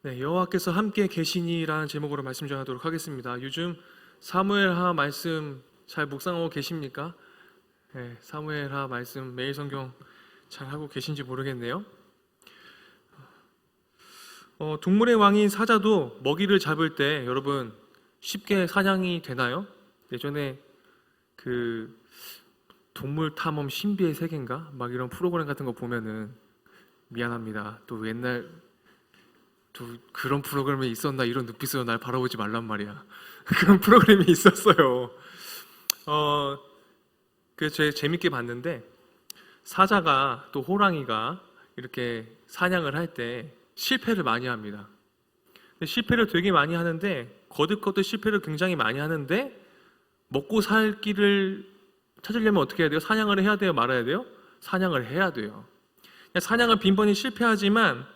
네, 여호와께서 함께 계시니라는 제목으로 말씀 전하도록 하겠습니다. 요즘 사무엘하 말씀 잘 묵상하고 계십니까? 네, 사무엘하 말씀 매일 성경 잘 하고 계신지 모르겠네요. 동물의 왕인 사자도 먹이를 잡을 때 여러분 쉽게 사냥이 되나요? 예전에 그 동물 탐험 신비의 세계인가? 막 이런 프로그램 같은 거 보면은 미안합니다. 또 옛날 또 그런 프로그램이 있었나 이런 눈빛으로 날 바라보지 말란 말이야. 그런 프로그램이 있었어요. 그래서 재밌게 봤는데 사자가 또 호랑이가 이렇게 사냥을 할 때 실패를 많이 합니다. 실패를 되게 많이 하는데 거듭거듭 실패를 굉장히 많이 하는데 먹고 살 길을 찾으려면 어떻게 해야 돼요? 사냥을 해야 돼요? 말아야 돼요? 사냥을 해야 돼요. 사냥을 빈번히 실패하지만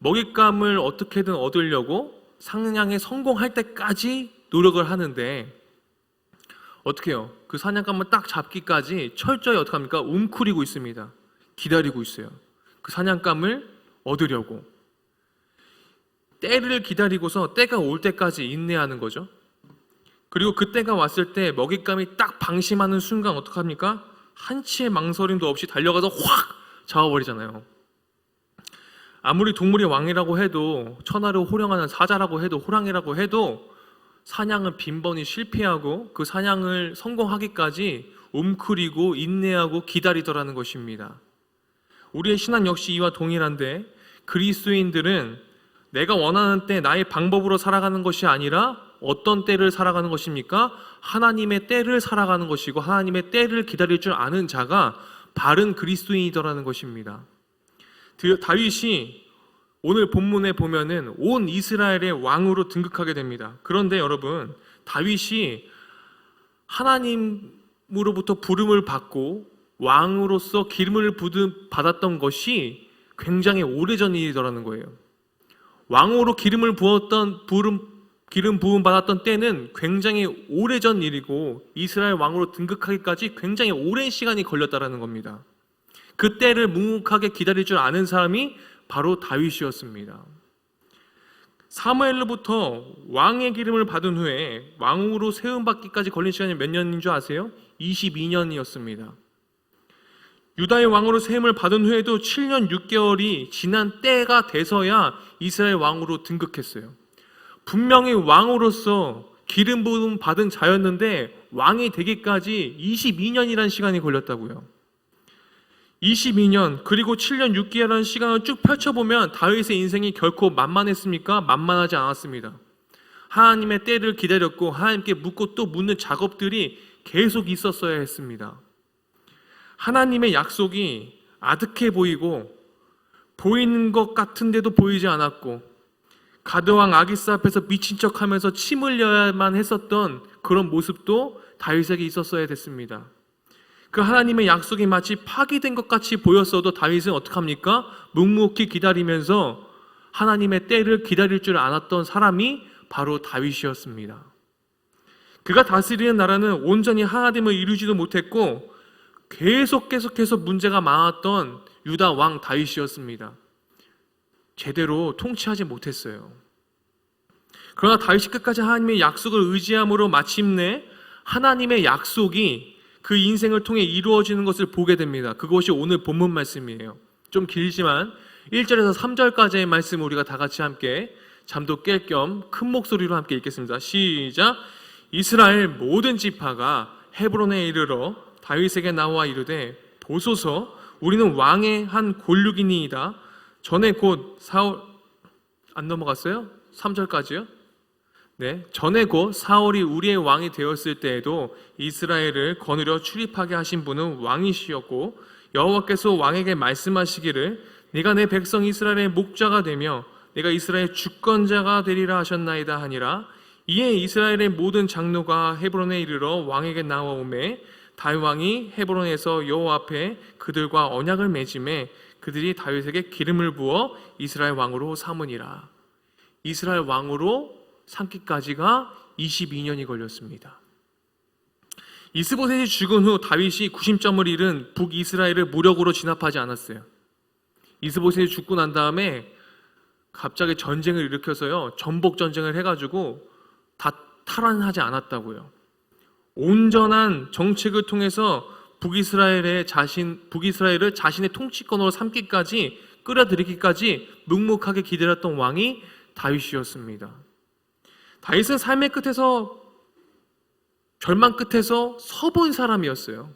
먹잇감을 어떻게든 얻으려고 사냥에 성공할 때까지 노력을 하는데 어떻게 해요? 그 사냥감을 딱 잡기까지 철저히 어떻게 합니까? 웅크리고 있습니다. 기다리고 있어요. 그 사냥감을 얻으려고. 때를 기다리고서 때가 올 때까지 인내하는 거죠. 그리고 그 때가 왔을 때 먹잇감이 딱 방심하는 순간 어떡합니까? 한치의 망설임도 없이 달려가서 확 잡아버리잖아요. 아무리 동물의 왕이라고 해도 천하를 호령하는 사자라고 해도 호랑이라고 해도 사냥은 빈번히 실패하고 그 사냥을 성공하기까지 움크리고 인내하고 기다리더라는 것입니다. 우리의 신앙 역시 이와 동일한데 그리스도인들은 내가 원하는 때 나의 방법으로 살아가는 것이 아니라 어떤 때를 살아가는 것입니까? 하나님의 때를 살아가는 것이고 하나님의 때를 기다릴 줄 아는 자가 바른 그리스도인이더라는 것입니다. 다윗이 오늘 본문에 보면은 온 이스라엘의 왕으로 등극하게 됩니다. 그런데 여러분, 다윗이 하나님으로부터 부름을 받고 왕으로서 기름을 받았던 것이 굉장히 오래전 일이더라는 거예요. 왕으로 기름 부음 받았던 때는 굉장히 오래전 일이고 이스라엘 왕으로 등극하기까지 굉장히 오랜 시간이 걸렸다라는 겁니다. 그 때를 묵묵하게 기다릴 줄 아는 사람이 바로 다윗이었습니다. 사무엘로부터 왕의 기름을 받은 후에 왕으로 세움받기까지 걸린 시간이 몇 년인 줄 아세요? 22년이었습니다. 유다의 왕으로 세움을 받은 후에도 7년 6개월이 지난 때가 돼서야 이스라엘 왕으로 등극했어요. 분명히 왕으로서 기름 부음 받은 자였는데 왕이 되기까지 22년이라는 시간이 걸렸다고요. 22년 그리고 7년 6개월이라는 시간을 쭉 펼쳐보면 다윗의 인생이 결코 만만했습니까? 만만하지 않았습니다. 하나님의 때를 기다렸고 하나님께 묻고 또 묻는 작업들이 계속 있었어야 했습니다. 하나님의 약속이 아득해 보이고 보이는 것 같은데도 보이지 않았고 가드왕 아기스 앞에서 미친 척하면서 침 흘려야만 했었던 그런 모습도 다윗에게 있었어야 됐습니다. 그 하나님의 약속이 마치 파기된 것 같이 보였어도 다윗은 어떡합니까? 묵묵히 기다리면서 하나님의 때를 기다릴 줄 알았던 사람이 바로 다윗이었습니다. 그가 다스리는 나라는 온전히 하나됨을 이루지도 못했고 계속해서 문제가 많았던 유다 왕 다윗이었습니다. 제대로 통치하지 못했어요. 그러나 다윗이 끝까지 하나님의 약속을 의지함으로 마침내 하나님의 약속이 그 인생을 통해 이루어지는 것을 보게 됩니다. 그것이 오늘 본문 말씀이에요. 좀 길지만 1절에서 3절까지의 말씀을 우리가 다 같이 함께 잠도 깰 겸 큰 목소리로 함께 읽겠습니다. 시작. 이스라엘 모든 지파가 헤브론에 이르러 다윗에게 나와 이르되 보소서 우리는 왕의 한 골육이니이다. 전에 곧 사울 안 넘어갔어요? 3절까지요? 네, 전에 곧 사울이 우리의 왕이 되었을 때에도 이스라엘을 거느려 출입하게 하신 분은 왕이시었고 여호와께서 왕에게 말씀하시기를 네가 내 백성 이스라엘의 목자가 되며 네가 이스라엘의 주권자가 되리라 하셨나이다 하니라. 이에 이스라엘의 모든 장로가 헤브론에 이르러 왕에게 나와오매 다윗 왕이 헤브론에서 여호와 앞에 그들과 언약을 맺음에 그들이 다윗에게 기름을 부어 이스라엘 왕으로 삼으니라. 이스라엘 왕으로 삼기까지가 22년이 걸렸습니다. 이스보셋이 죽은 후 다윗이 구심점을 잃은 북이스라엘을 무력으로 진압하지 않았어요. 이스보셋이 죽고 난 다음에 갑자기 전쟁을 일으켜서요, 전복 전쟁을 해가지고 다 탈환하지 않았다고요. 온전한 정책을 통해서 북이스라엘을 자신의 통치권으로 삼기까지, 끌어들이기까지 묵묵하게 기다렸던 왕이 다윗이었습니다. 다윗은 삶의 끝에서, 절망 끝에서 서본 사람이었어요.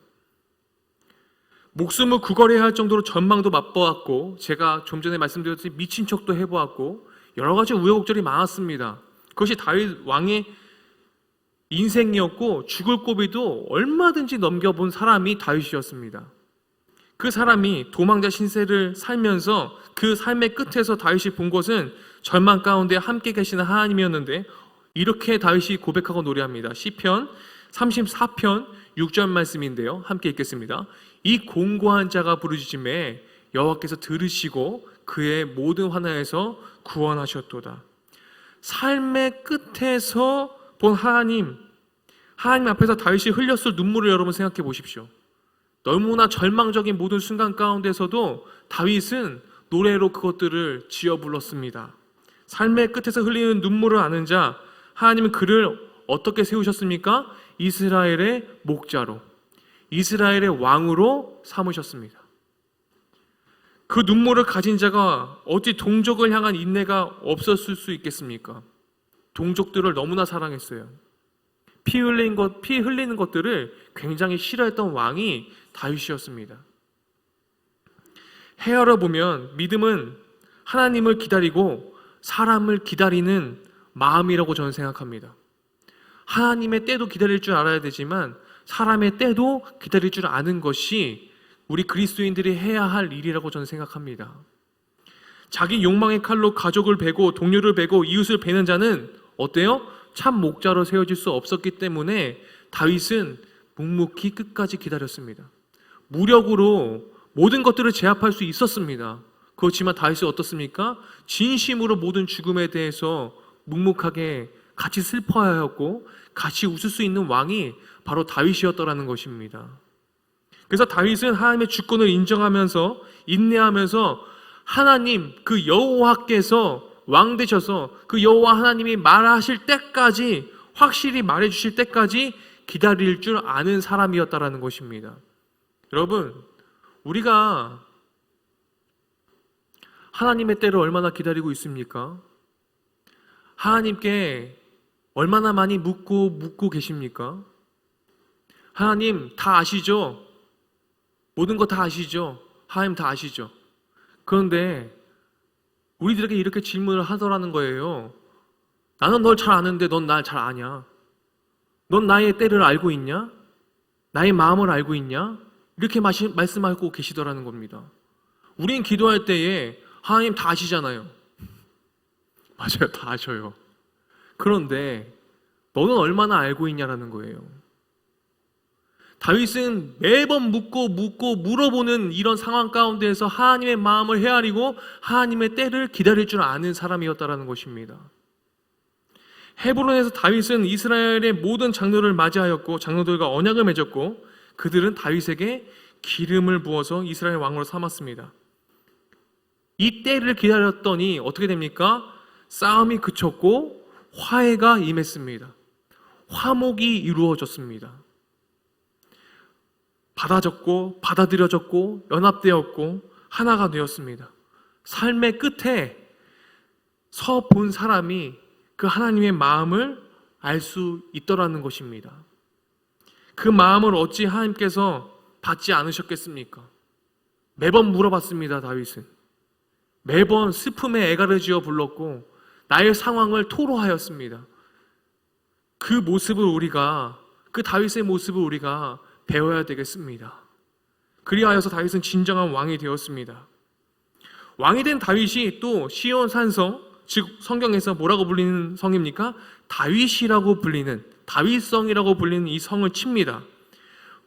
목숨을 구걸해야 할 정도로 전망도 맛보았고, 제가 좀 전에 말씀드렸듯이 미친 척도 해보았고, 여러 가지 우여곡절이 많았습니다. 그것이 다윗 왕의 인생이었고, 죽을 고비도 얼마든지 넘겨본 사람이 다윗이었습니다. 그 사람이 도망자 신세를 살면서 그 삶의 끝에서 다윗이 본 것은 절망 가운데 함께 계시는 하나님이었는데, 이렇게 다윗이 고백하고 노래합니다. 시편 34편 6절 말씀인데요, 함께 읽겠습니다. 이 공고한 자가 부르짖음에 여호와께서 들으시고 그의 모든 환난에서 구원하셨도다. 삶의 끝에서 본 하나님 앞에서 다윗이 흘렸을 눈물을 여러분 생각해 보십시오. 너무나 절망적인 모든 순간 가운데서도 다윗은 노래로 그것들을 지어 불렀습니다. 삶의 끝에서 흘리는 눈물을 아는 자, 하나님은 그를 어떻게 세우셨습니까? 이스라엘의 목자로, 이스라엘의 왕으로 삼으셨습니다. 그 눈물을 가진 자가 어찌 동족을 향한 인내가 없었을 수 있겠습니까? 동족들을 너무나 사랑했어요. 피 흘리는 것들을 굉장히 싫어했던 왕이 다윗이었습니다. 헤아려 보면 믿음은 하나님을 기다리고 사람을 기다리는 마음이라고 저는 생각합니다. 하나님의 때도 기다릴 줄 알아야 되지만 사람의 때도 기다릴 줄 아는 것이 우리 그리스도인들이 해야 할 일이라고 저는 생각합니다. 자기 욕망의 칼로 가족을 베고 동료를 베고 이웃을 베는 자는 어때요? 참 목자로 세워질 수 없었기 때문에 다윗은 묵묵히 끝까지 기다렸습니다. 무력으로 모든 것들을 제압할 수 있었습니다. 그렇지만 다윗은 어떻습니까? 진심으로 모든 죽음에 대해서 묵묵하게 같이 슬퍼해야 했고 같이 웃을 수 있는 왕이 바로 다윗이었더라는 것입니다. 그래서 다윗은 하나님의 주권을 인정하면서 인내하면서 하나님 그 여호와께서 왕 되셔서 그 여호와 하나님이 말하실 때까지, 확실히 말해주실 때까지 기다릴 줄 아는 사람이었다라는 것입니다. 여러분, 우리가 하나님의 때를 얼마나 기다리고 있습니까? 하나님께 얼마나 많이 묻고 계십니까? 하나님 다 아시죠? 모든 거 다 아시죠? 하나님 다 아시죠? 그런데 우리들에게 이렇게 질문을 하더라는 거예요. 나는 널 잘 아는데 넌 날 잘 아냐? 넌 나의 때를 알고 있냐? 나의 마음을 알고 있냐? 이렇게 말씀하고 계시더라는 겁니다. 우린 기도할 때에 하나님 다 아시잖아요. 맞아요, 다 아셔요. 그런데 너는 얼마나 알고 있냐라는 거예요. 다윗은 매번 묻고 물어보는 이런 상황 가운데에서 하나님의 마음을 헤아리고 하나님의 때를 기다릴 줄 아는 사람이었다라는 것입니다. 헤브론에서 다윗은 이스라엘의 모든 장로를 맞이하였고 장로들과 언약을 맺었고 그들은 다윗에게 기름을 부어서 이스라엘 왕으로 삼았습니다. 이 때를 기다렸더니 어떻게 됩니까? 싸움이 그쳤고 화해가 임했습니다. 화목이 이루어졌습니다. 받아졌고 받아들여졌고 연합되었고 하나가 되었습니다. 삶의 끝에 서 본 사람이 그 하나님의 마음을 알 수 있더라는 것입니다. 그 마음을 어찌 하나님께서 받지 않으셨겠습니까? 매번 물어봤습니다. 다윗은 매번 슬픔에 애가를 지어 불렀고 나의 상황을 토로하였습니다. 그 모습을 우리가, 그 다윗의 모습을 우리가 배워야 되겠습니다. 그리하여서 다윗은 진정한 왕이 되었습니다. 왕이 된 다윗이 또 시온 산성, 즉 성경에서 뭐라고 불리는 성입니까? 다윗이라고 불리는, 다윗성이라고 불리는 이 성을 칩니다.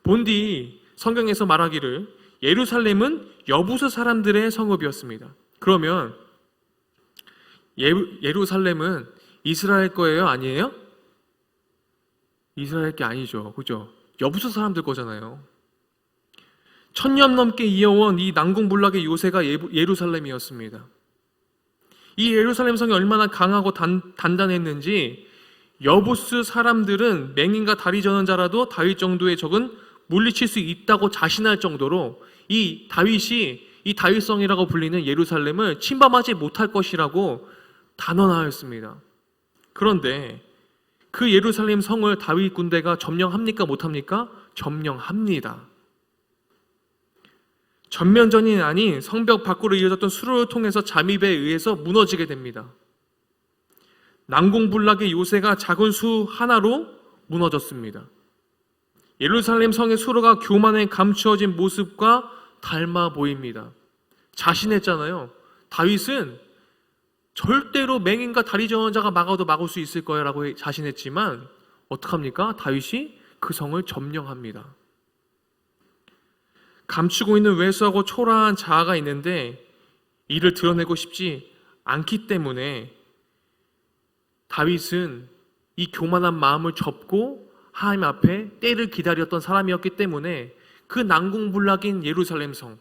본디 성경에서 말하기를 예루살렘은 여부수 사람들의 성읍이었습니다. 그러면 예루살렘은 이스라엘 거예요? 아니에요? 이스라엘 게 아니죠. 그죠? 여부수 사람들 거잖아요. 1000년 넘게 이어온 이 난공불락의 요새가 예루살렘이었습니다. 이 예루살렘 성이 얼마나 강하고 단단했는지 여부스 사람들은 맹인과 다리 저는 자라도 다윗 정도의 적은 물리칠 수 있다고 자신할 정도로 이 다윗이 이 다윗성이라고 불리는 예루살렘을 침범하지 못할 것이라고 단언하였습니다. 그런데 그 예루살렘 성을 다윗 군대가 점령합니까? 못합니까? 점령합니다. 전면전이 아닌 성벽 밖으로 이어졌던 수로를 통해서 잠입에 의해서 무너지게 됩니다. 난공불락의 요새가 작은 수 하나로 무너졌습니다. 예루살렘 성의 수로가 교만에 감추어진 모습과 닮아 보입니다. 자신했잖아요. 다윗은 절대로 맹인과 다리 저은 자가 막아도 막을 수 있을 거야 라고 자신했지만 어떡합니까? 다윗이 그 성을 점령합니다. 감추고 있는 왜소하고 초라한 자아가 있는데 이를 드러내고 싶지 않기 때문에 다윗은 이 교만한 마음을 접고 하나님 앞에 때를 기다렸던 사람이었기 때문에 그 난공불락인 예루살렘 성,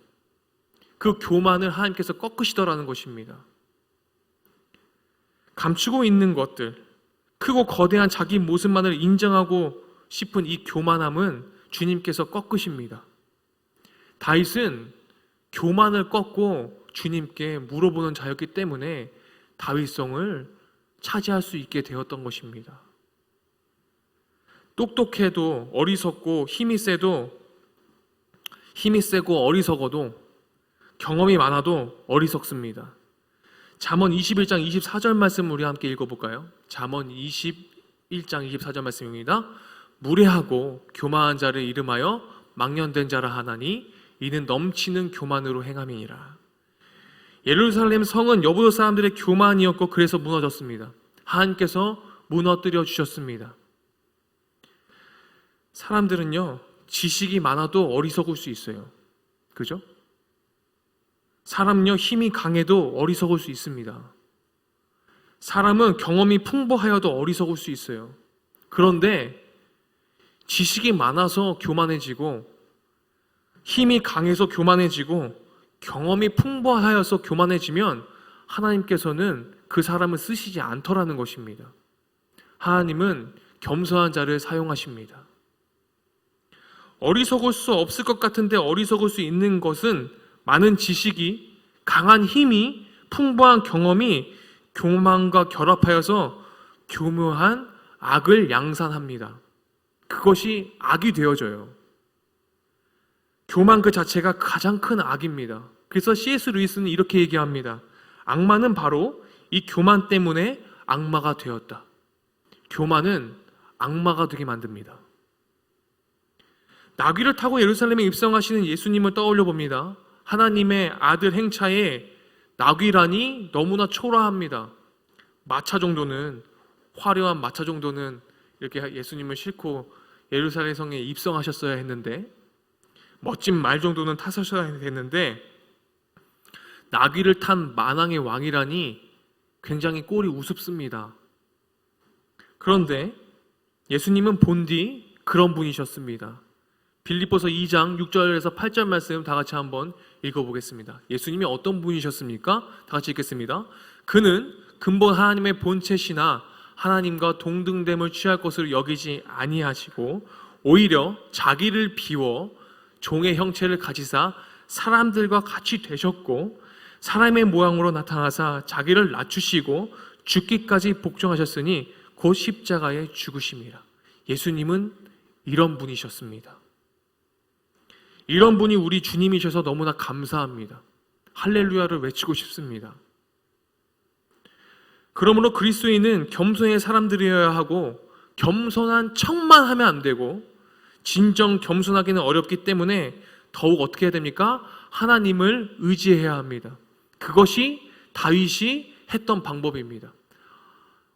그 교만을 하나님께서 꺾으시더라는 것입니다. 감추고 있는 것들, 크고 거대한 자기 모습만을 인정하고 싶은 이 교만함은 주님께서 꺾으십니다. 다윗은 교만을 꺾고 주님께 물어보는 자였기 때문에 다윗성을 차지할 수 있게 되었던 것입니다. 똑똑해도 어리석고 힘이 세고 어리석어도 경험이 많아도 어리석습니다. 잠언 21장 24절 말씀 우리 함께 읽어볼까요? 잠언 21장 24절 말씀입니다. 무례하고 교만한 자를 이름하여 망령된 자라 하나니 이는 넘치는 교만으로 행함이니라. 예루살렘 성은 여부도 사람들의 교만이었고 그래서 무너졌습니다. 하나님께서 무너뜨려 주셨습니다. 사람들은요, 지식이 많아도 어리석을 수 있어요. 그죠? 사람은요, 힘이 강해도 어리석을 수 있습니다. 사람은 경험이 풍부하여도 어리석을 수 있어요. 그런데 지식이 많아서 교만해지고 힘이 강해서 교만해지고 경험이 풍부하여서 교만해지면 하나님께서는 그 사람을 쓰시지 않더라는 것입니다. 하나님은 겸손한 자를 사용하십니다. 어리석을 수 없을 것 같은데 어리석을 수 있는 것은 많은 지식이, 강한 힘이, 풍부한 경험이 교만과 결합하여서 교묘한 악을 양산합니다. 그것이 악이 되어져요. 교만 그 자체가 가장 큰 악입니다. 그래서 C.S. 루이스는 이렇게 얘기합니다. 악마는 바로 이 교만 때문에 악마가 되었다. 교만은 악마가 되게 만듭니다. 나귀를 타고 예루살렘에 입성하시는 예수님을 떠올려 봅니다. 하나님의 아들 행차에 나귀라니 너무나 초라합니다. 마차 정도는, 화려한 마차 정도는 이렇게 예수님을 싣고 예루살렘 성에 입성하셨어야 했는데, 멋진 말 정도는 타셨어야 했는데, 나귀를 탄 만왕의 왕이라니 굉장히 꼴이 우습습니다. 그런데 예수님은 본디 그런 분이셨습니다. 빌립보서 2장 6절에서 8절 말씀 다 같이 한번 읽어보겠습니다. 예수님이 어떤 분이셨습니까? 다 같이 읽겠습니다. 그는 근본 하나님의 본체시나 하나님과 동등됨을 취할 것으로 여기지 아니하시고 오히려 자기를 비워 종의 형체를 가지사 사람들과 같이 되셨고 사람의 모양으로 나타나사 자기를 낮추시고 죽기까지 복종하셨으니 곧 십자가에 죽으심이라. 예수님은 이런 분이셨습니다. 이런 분이 우리 주님이셔서 너무나 감사합니다. 할렐루야를 외치고 싶습니다. 그러므로 그리스도인은 겸손의 사람들이어야 하고 겸손한 척만 하면 안 되고 진정 겸손하기는 어렵기 때문에 더욱 어떻게 해야 됩니까? 하나님을 의지해야 합니다. 그것이 다윗이 했던 방법입니다.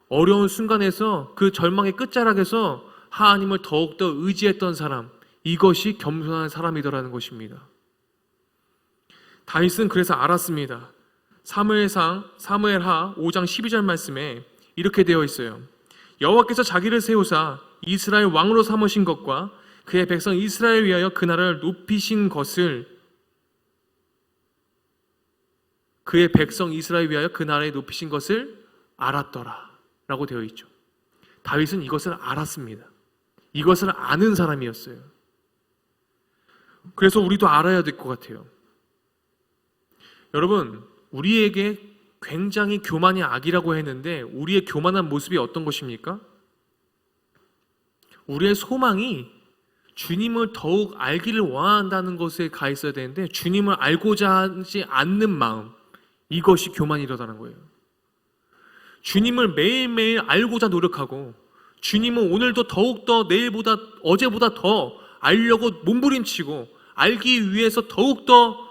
어려운 순간에서 그 절망의 끝자락에서 하나님을 더욱더 의지했던 사람, 이것이 겸손한 사람이더라는 것입니다. 다윗은 그래서 알았습니다. 사무엘하 5장 12절 말씀에 이렇게 되어 있어요. 여호와께서 자기를 세우사 이스라엘 왕으로 삼으신 것과 그의 백성 이스라엘 위하여 그 나라를 높이신 것을 그의 백성 이스라엘 위하여 그 나라에 높이신 것을 알았더라 라고 되어 있죠. 다윗은 이것을 알았습니다. 이것을 아는 사람이었어요. 그래서 우리도 알아야 될 것 같아요. 여러분, 우리에게 굉장히 교만이 악이라고 했는데 우리의 교만한 모습이 어떤 것입니까? 우리의 소망이 주님을 더욱 알기를 원한다는 것에 가 있어야 되는데 주님을 알고자 하지 않는 마음, 이것이 교만이라는 거예요. 주님을 매일매일 알고자 노력하고 주님은 오늘도 더욱더 내일보다 어제보다 더 알려고 몸부림치고 알기 위해서 더욱더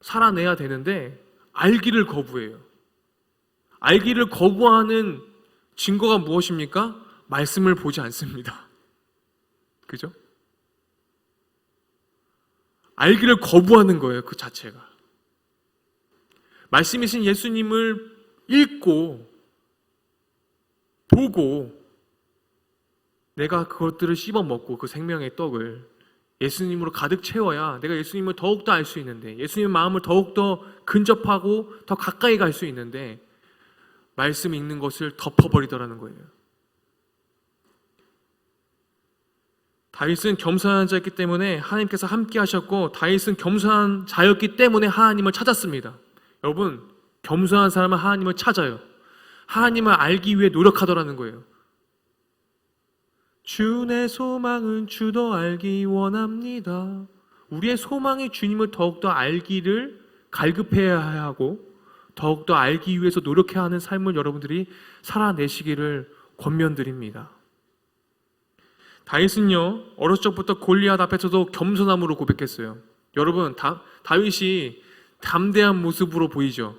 살아내야 되는데 알기를 거부해요. 알기를 거부하는 증거가 무엇입니까? 말씀을 보지 않습니다. 그죠? 알기를 거부하는 거예요, 그 자체가. 말씀이신 예수님을 읽고 보고 내가 그것들을 씹어 먹고 그 생명의 떡을 예수님으로 가득 채워야 내가 예수님을 더욱더 알 수 있는데, 예수님의 마음을 더욱더 근접하고 더 가까이 갈 수 있는데 말씀 읽는 것을 덮어버리더라는 거예요. 다윗은 겸손한 자였기 때문에 하나님께서 함께 하셨고, 다윗은 겸손한 자였기 때문에 하나님을 찾았습니다. 여러분, 겸손한 사람은 하나님을 찾아요. 하나님을 알기 위해 노력하더라는 거예요. 주 내 소망은 주도 알기 원합니다. 우리의 소망이 주님을 더욱더 알기를 갈급해야 하고 더욱더 알기 위해서 노력해야 하는 삶을 여러분들이 살아내시기를 권면드립니다. 다윗은요, 어렸을 적부터 골리앗 앞에서도 겸손함으로 고백했어요. 여러분, 다윗이 담대한 모습으로 보이죠.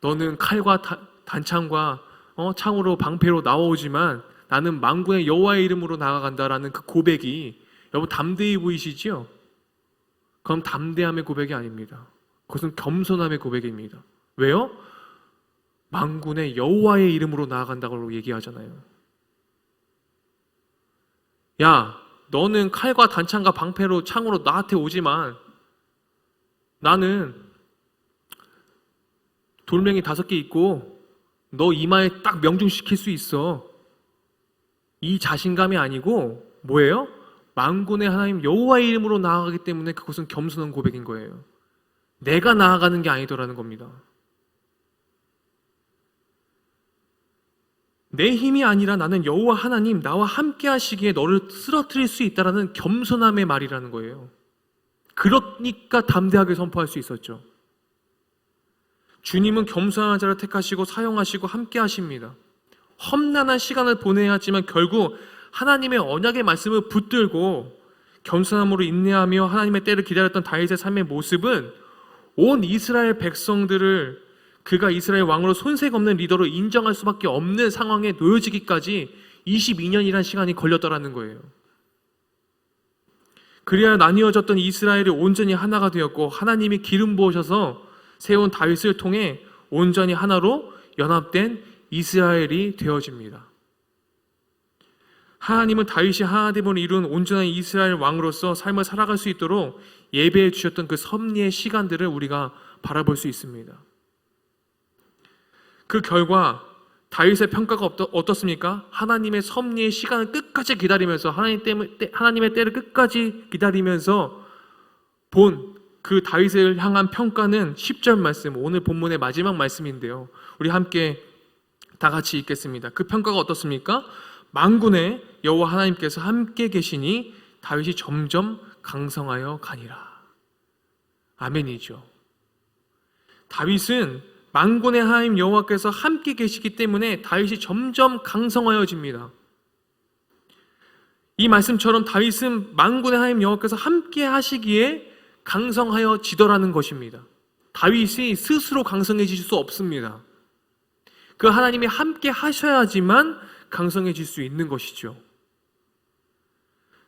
너는 칼과 단창과 창으로 방패로 나오지만 나는 만군의 여호와의 이름으로 나아간다라는 그 고백이 여러분 담대해 보이시지요? 그럼 담대함의 고백이 아닙니다. 그것은 겸손함의 고백입니다. 왜요? 만군의 여호와의 이름으로 나아간다고 얘기하잖아요. 야, 너는 칼과 단창과 방패로 창으로 나한테 오지만 나는 돌멩이 5개 있고 너 이마에 딱 명중시킬 수 있어. 이 자신감이 아니고 뭐예요? 만군의 하나님 여호와의 이름으로 나아가기 때문에 그것은 겸손한 고백인 거예요. 내가 나아가는 게 아니더라는 겁니다. 내 힘이 아니라 나는 여호와 하나님 나와 함께 하시기에 너를 쓰러뜨릴 수 있다라는 겸손함의 말이라는 거예요. 그러니까 담대하게 선포할 수 있었죠. 주님은 겸손한 자를 택하시고 사용하시고 함께 하십니다. 험난한 시간을 보내야 하지만 결국 하나님의 언약의 말씀을 붙들고 겸손함으로 인내하며 하나님의 때를 기다렸던 다윗의 삶의 모습은 온 이스라엘 백성들을 그가 이스라엘 왕으로 손색 없는 리더로 인정할 수밖에 없는 상황에 놓여지기까지 22년이라는 시간이 걸렸더라는 거예요. 그래야 나뉘어졌던 이스라엘이 온전히 하나가 되었고 하나님이 기름 부으셔서 세운 다윗을 통해 온전히 하나로 연합된 이스라엘이 되어집니다. 하나님은 다윗이 하나됨을 이룬 온전한 이스라엘 왕으로서 삶을 살아갈 수 있도록 예배해 주셨던 그 섭리의 시간들을 우리가 바라볼 수 있습니다. 그 결과 다윗의 평가가 어떻습니까? 하나님의 섭리의 시간을 끝까지 기다리면서 하나님의 때를 끝까지 기다리면서 본 그 다윗을 향한 평가는 10절 말씀, 오늘 본문의 마지막 말씀인데요. 우리 함께 다 같이 읽겠습니다. 그 평가가 어떻습니까? 만군의 여호와 하나님께서 함께 계시니 다윗이 점점 강성하여 가니라. 아멘이죠. 다윗은 만군의 하나님 여호와께서 함께 계시기 때문에 다윗이 점점 강성하여집니다. 이 말씀처럼 다윗은 만군의 하나님 여호와께서 함께 하시기에 강성하여지더라는 것입니다. 다윗이 스스로 강성해질 수 없습니다. 그 하나님이 함께 하셔야지만 강성해질 수 있는 것이죠.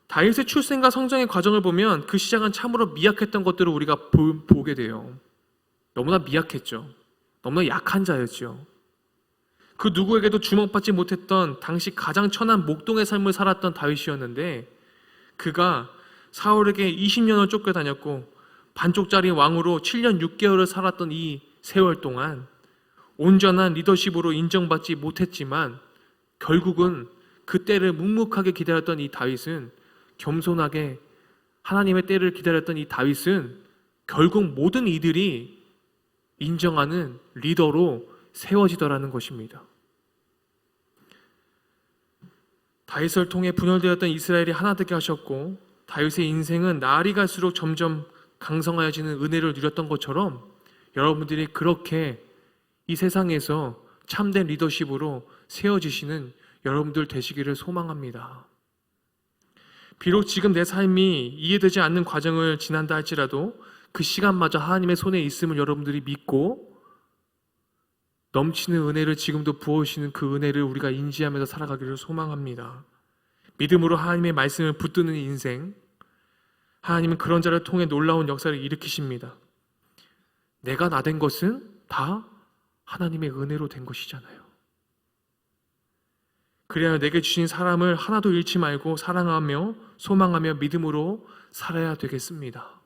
다윗의 출생과 성장의 과정을 보면 그 시작은 참으로 미약했던 것들을 우리가 보게 돼요. 너무나 미약했죠. 너무나 약한 자였죠. 그 누구에게도 주목받지 못했던 당시 가장 천한 목동의 삶을 살았던 다윗이었는데 그가 사울에게 20년을 쫓겨다녔고 반쪽짜리 왕으로 7년 6개월을 살았던 이 세월 동안 온전한 리더십으로 인정받지 못했지만 결국은 그 때를 묵묵하게 기다렸던 이 다윗은 겸손하게 하나님의 때를 기다렸던 이 다윗은 결국 모든 이들이 인정하는 리더로 세워지더라는 것입니다. 다윗을 통해 분열되었던 이스라엘이 하나 되게 하셨고 다윗의 인생은 날이 갈수록 점점 강성하여지는 은혜를 누렸던 것처럼 여러분들이 그렇게 이 세상에서 참된 리더십으로 세워지시는 여러분들 되시기를 소망합니다. 비록 지금 내 삶이 이해되지 않는 과정을 지난다 할지라도 그 시간마저 하나님의 손에 있음을 여러분들이 믿고 넘치는 은혜를 지금도 부어주시는 그 은혜를 우리가 인지하면서 살아가기를 소망합니다. 믿음으로 하나님의 말씀을 붙드는 인생, 하나님은 그런 자를 통해 놀라운 역사를 일으키십니다. 내가 나 된 것은 다 하나님의 은혜로 된 것이잖아요. 그래야 내게 주신 사람을 하나도 잃지 말고 사랑하며 소망하며 믿음으로 살아야 되겠습니다.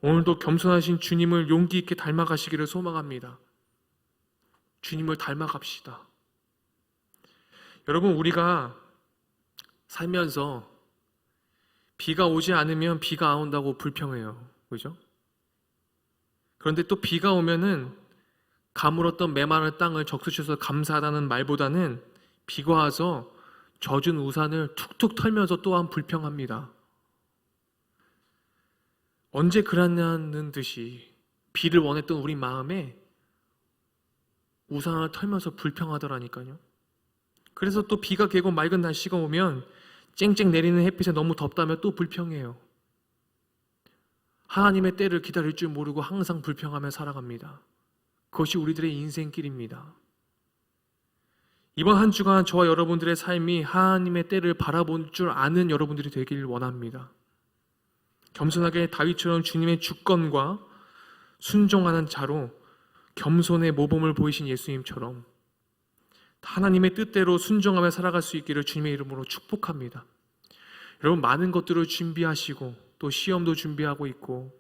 오늘도 겸손하신 주님을 용기 있게 닮아가시기를 소망합니다. 주님을 닮아갑시다. 여러분, 우리가 살면서 비가 오지 않으면 비가 안 온다고 불평해요. 그죠? 그런데 또 비가 오면은 가물었던 메마른 땅을 적수셔서 감사하다는 말보다는 비가 와서 젖은 우산을 툭툭 털면서 또한 불평합니다. 언제 그랬냐는 듯이 비를 원했던 우리 마음에 우산을 털면서 불평하더라니까요. 그래서 또 비가 개고 맑은 날씨가 오면 쨍쨍 내리는 햇빛에 너무 덥다며 또 불평해요. 하나님의 때를 기다릴 줄 모르고 항상 불평하며 살아갑니다. 그것이 우리들의 인생길입니다. 이번 한 주간 저와 여러분들의 삶이 하나님의 때를 바라볼 줄 아는 여러분들이 되길 원합니다. 겸손하게 다윗처럼 주님의 주권과 순종하는 자로 겸손의 모범을 보이신 예수님처럼 하나님의 뜻대로 순종하며 살아갈 수 있기를 주님의 이름으로 축복합니다. 여러분, 많은 것들을 준비하시고 또 시험도 준비하고 있고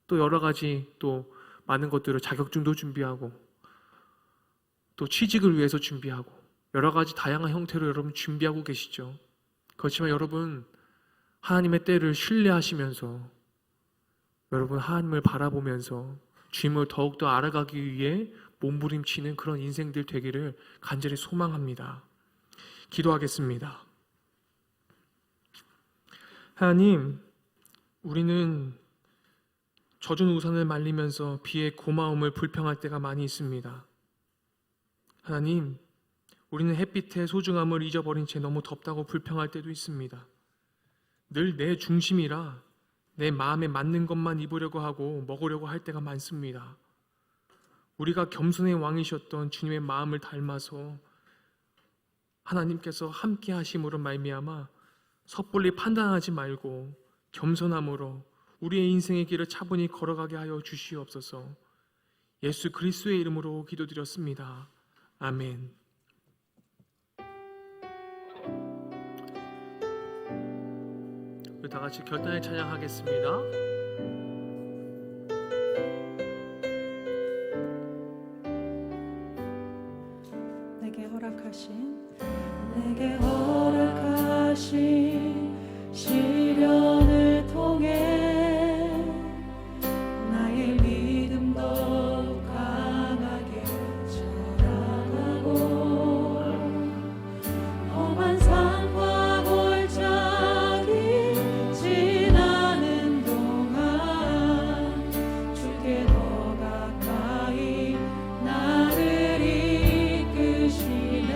또 여러 가지 또 많은 것들을 자격증도 준비하고 또 취직을 위해서 준비하고 여러 가지 다양한 형태로 여러분 준비하고 계시죠. 그렇지만 여러분, 하나님의 때를 신뢰하시면서 여러분 하나님을 바라보면서 주님을 더욱더 알아가기 위해 몸부림치는 그런 인생들 되기를 간절히 소망합니다. 기도하겠습니다. 하나님, 우리는 젖은 우산을 말리면서 비의 고마움을 불평할 때가 많이 있습니다. 하나님, 우리는 햇빛의 소중함을 잊어버린 채 너무 덥다고 불평할 때도 있습니다. 늘 내 중심이라 내 마음에 맞는 것만 입으려고 하고 먹으려고 할 때가 많습니다. 우리가 겸손의 왕이셨던 주님의 마음을 닮아서 하나님께서 함께 하심으로 말미암아 섣불리 판단하지 말고 겸손함으로 우리의 인생의 길을 차분히 걸어가게 하여 주시옵소서. 예수 그리스도의 이름으로 기도드렸습니다. 아멘. 우리 다 같이 결단의 찬양하겠습니다. 내게 허락하신 시련을 통해 나의 믿음 더욱 강하게 자라가고 험한 산과 골짜기 지나는 동안 주께 더 가까이 나를 이끄시네.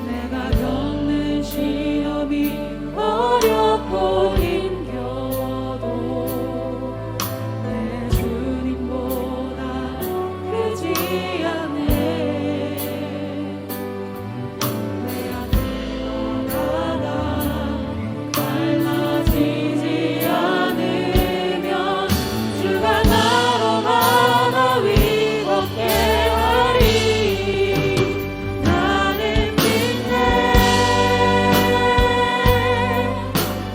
내가 겪는 시험이 어렵고 힘겨도 내 주님보다 크지 않네. 내 앞에 나가다 갈라지지 않으면 주가 나로 하나 위롭게 하리. 나는 믿네.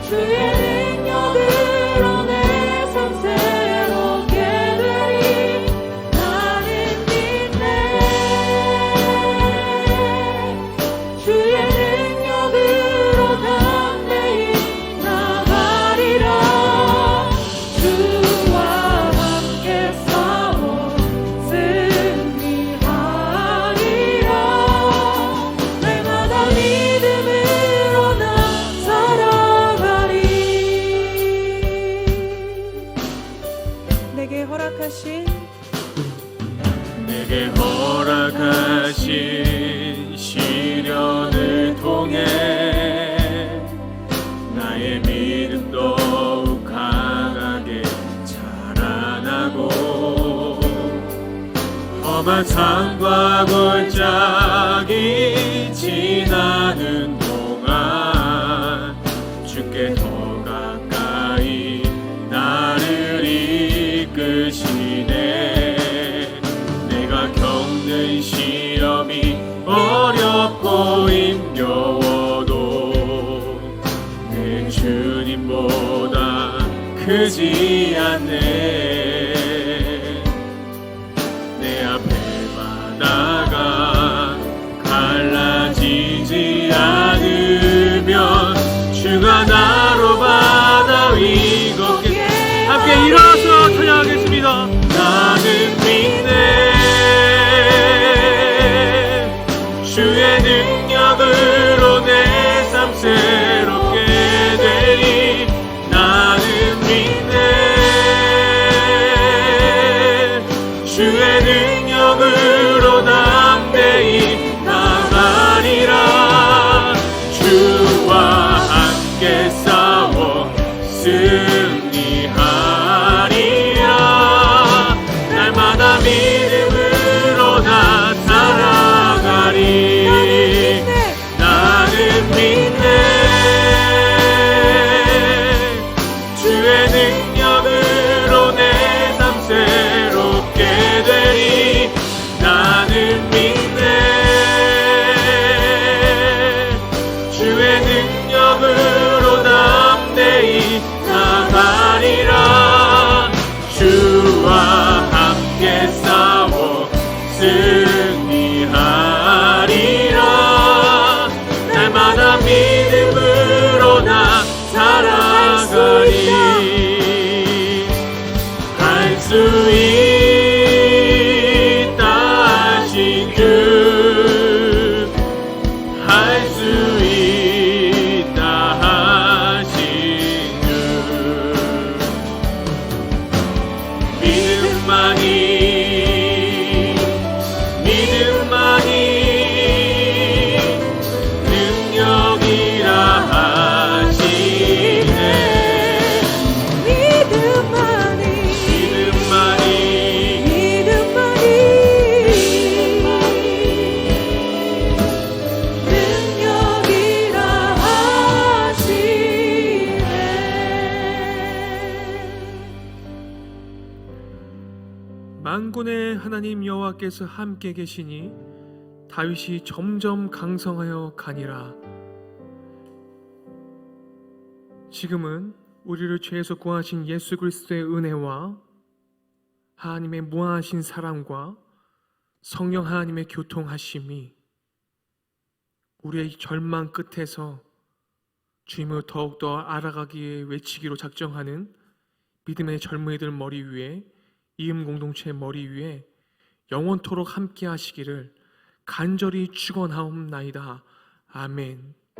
주의 능력으로 내 내게 허락하신 시련을 통해 나의 믿음 더욱 강하게 자라나고 험한 산과 골짜기 지나는 동안 주께 더 가까이 나를 이끄시네. 내가 겪는 시험이 어렵고 힘겨워도 내 주님보다 크지 않네. 내 앞에 바다가 갈라지지 않으면 주가 나로 바다 위 걷게. 함께 일어나서 찬양하겠습니다. 나는 믿네. 주의 능력으로 내 삶 새롭게 되리. 나는 믿네. 주의 능력으로 담대히 나가리라. 주와 함께 싸워 승리하리라. 날마다 믿음으로 나 살아가리. 나는 믿네. 주의 능력으로 내 삶 새롭게 되리. 나는 믿네. 주의 능력으로 담대히 나가리라. 주와 함께 싸워 승리하리라. 날마다 믿음으로 나 살아가리. 할 수 있다 하신 주, 할 수 있다 하신 주. 믿음만이 능력이라 하시네. 믿음만이 능력이라 하시네. 만군의 하나님 여호와께서 함께 계시니 다윗이 점점 강성하여 가니라. 지금은 우리를 죄에서 구하신 예수 그리스도의 은혜와 하나님의 무한하신 사랑과 성령 하나님의 교통하심이 우리의 절망 끝에서 주님을 더욱더 알아가기 위해 외치기로 작정하는 믿음의 젊은이들 머리 위에, 이음 공동체 머리 위에 영원토록 함께 하시기를 간절히 축원하옵나이다. 아멘.